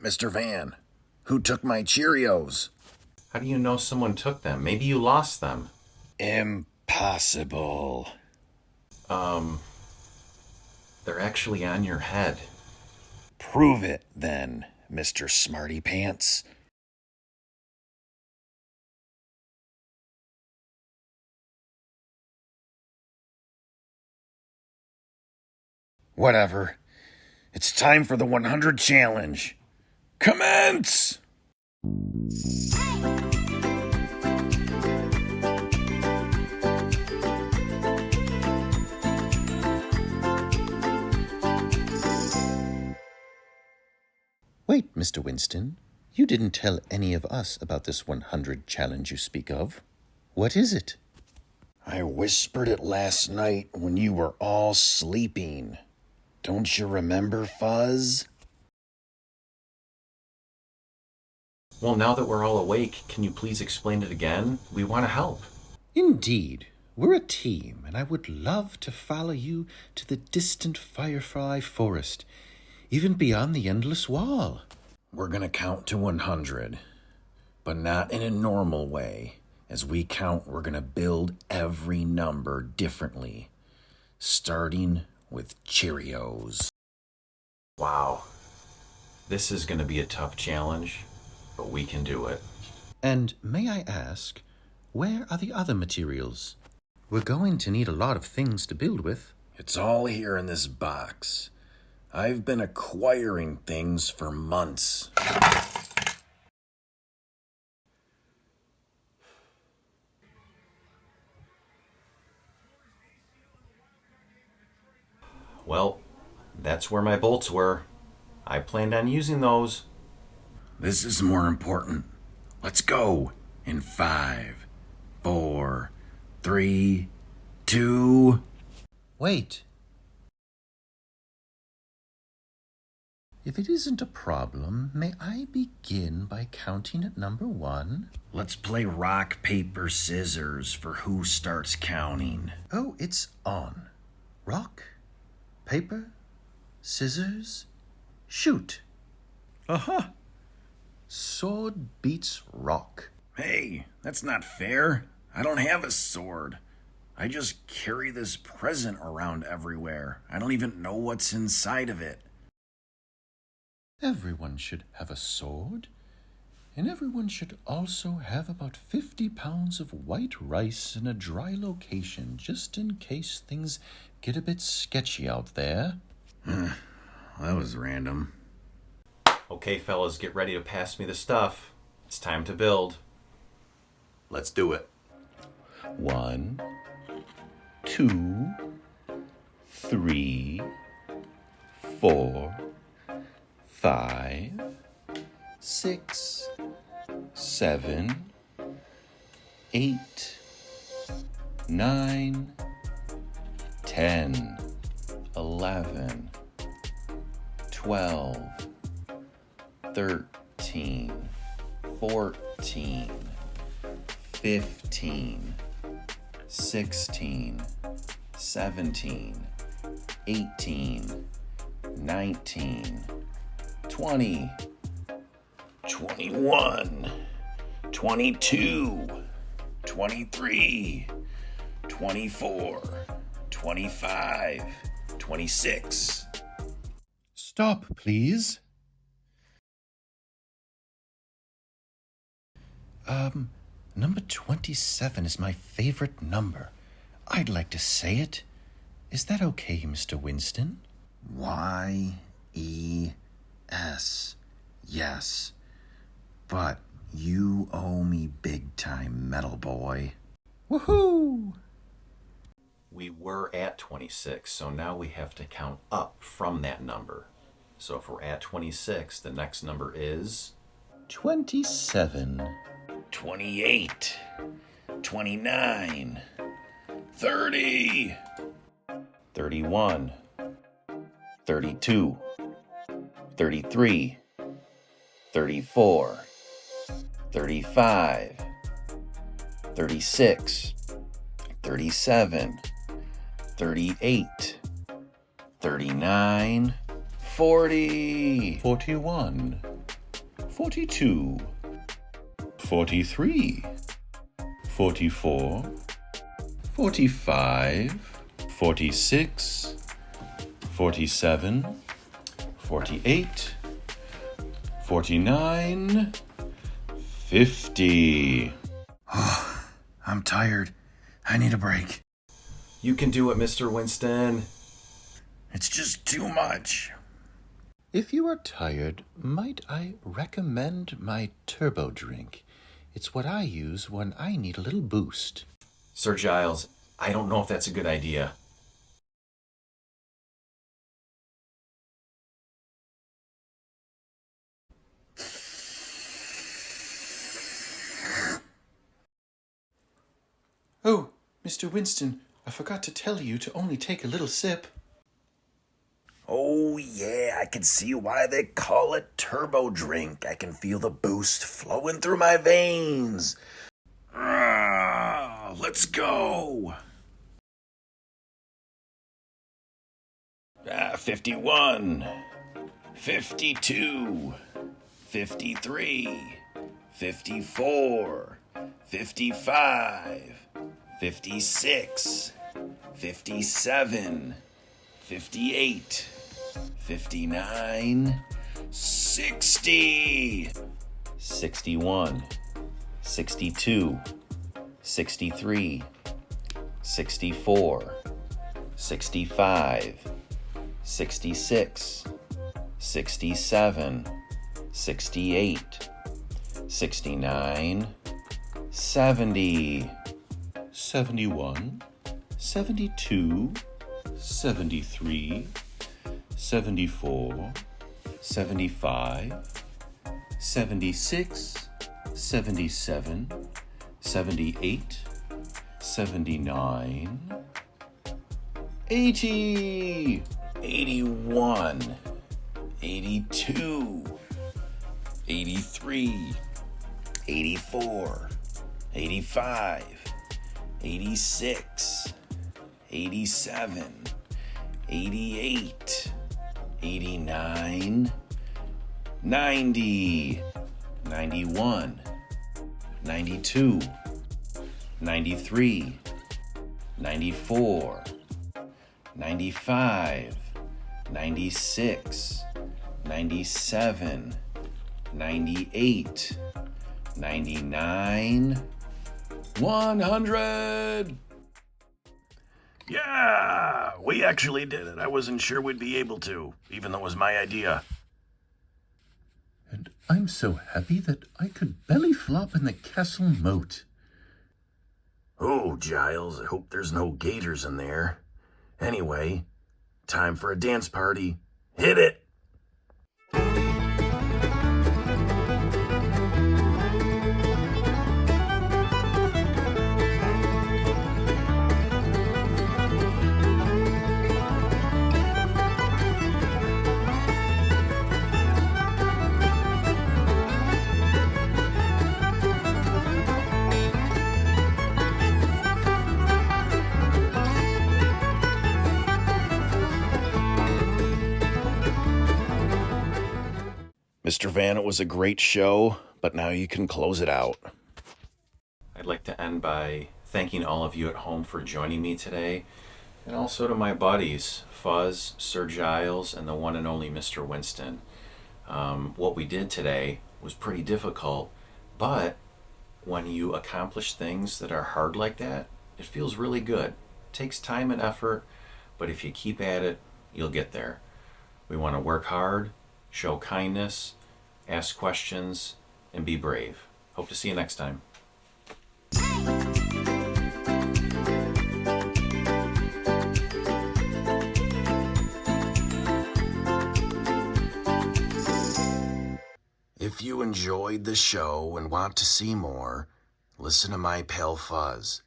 Mr. Van, who took my Cheerios? How do you know someone took them? Maybe you lost them. Impossible. They're actually on your head. Prove it, then, Mr. Smarty Pants. Whatever. It's time for the 100 challenge. Commence! Wait, Mr. Winston. You didn't tell any of us about this 100 challenge you speak of. What is it? I whispered it last night when you were all sleeping. Don't you remember, Fuzz? Well, now that we're all awake, can you please explain it again? We want to help. Indeed. We're a team, and I would love to follow you to the distant Firefly Forest, even beyond the Endless Wall. We're gonna count to 100, but not in a normal way. As we count, we're gonna build every number differently, starting with Cheerios. Wow. This is going to be a tough challenge, but we can do it. And may I ask, where are the other materials? We're going to need a lot of things to build with. It's all here in this box. I've been acquiring things for months. Well, that's where my bolts were. I planned on using those. This is more important. Let's go. In 5, 4, 3, 2... Wait. If it isn't a problem, may I begin by counting at number 1? Let's play rock, paper, scissors for who starts counting. Oh, it's on. Rock, paper, scissors, shoot. Uh-huh. Sword beats rock. Hey, that's not fair. I don't have a sword. I just carry this present around everywhere. I don't even know what's inside of it. Everyone should have a sword, and everyone should also have about 50 pounds of white rice in a dry location, just in case things get a bit sketchy out there. That was random. Okay, fellas, get ready to pass me the stuff. It's time to build. Let's do it. 1, 2, 3, 4, 5, 6, 7, 8, 9, 10, 11, 12, 13, 14, 15, 16, 17, 18, 19, 20, 21, 22, 23, 24, 25, 26. Stop, please. Number 27 is my favorite number. I'd like to say it. Is that okay, Mr. Winston? Y-E-S. Yes. But you owe me big time, metal boy. Woohoo! We were at 26, so now we have to count up from that number. So if we're at 26, the next number is 27. 28, 29, 30, 31, 32, 33, 34, 35, 36, 37, 38, 39, 40, 41, 42, 43, 44, 45, 46, 47, 48, 49, 50. I'm tired. I need a break. You can do it, Mr. Winston. It's just too much. If you are tired, might I recommend my turbo drink? It's what I use when I need a little boost. Sir Giles, I don't know if that's a good idea. Oh, Mr. Winston, I forgot to tell you to only take a little sip. Oh, yeah, I can see why they call it turbo drink. I can feel the boost flowing through my veins. Let's go. 51, 52, 53, 54, 55, 56, 57, 58, 59, 60, 61, 62, 63, 64, 65, 66, 67, 68, 69, 70, 71, 72, 73, 74, 75, 76, 77, 78, 79, 80, 81, 82, 83, 84, 85, 86, 87, 88, 89, 90, 91, 92, 93, 94, 95, 96, 97, 98, 99, 100! Yeah, we actually did it. I wasn't sure we'd be able to, even though it was my idea. And I'm so happy that I could belly flop in the castle moat. Oh, Giles, I hope there's no gators in there. Anyway, time for a dance party. Hit it! Mr. Van, it was a great show, but now you can close it out. I'd like to end by thanking all of you at home for joining me today, and also to my buddies, Fuzz, Sir Giles, and the one and only Mr. Winston. What we did today was pretty difficult, but when you accomplish things that are hard like that, it feels really good. It takes time and effort, but if you keep at it, you'll get there. We want to work hard, show kindness, ask questions, and be brave. Hope to see you next time. If you enjoyed the show and want to see more, listen to my pal Fuzz.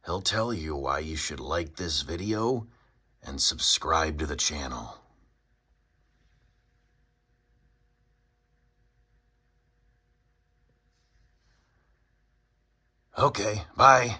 He'll tell you why you should like this video and subscribe to the channel. Okay, bye.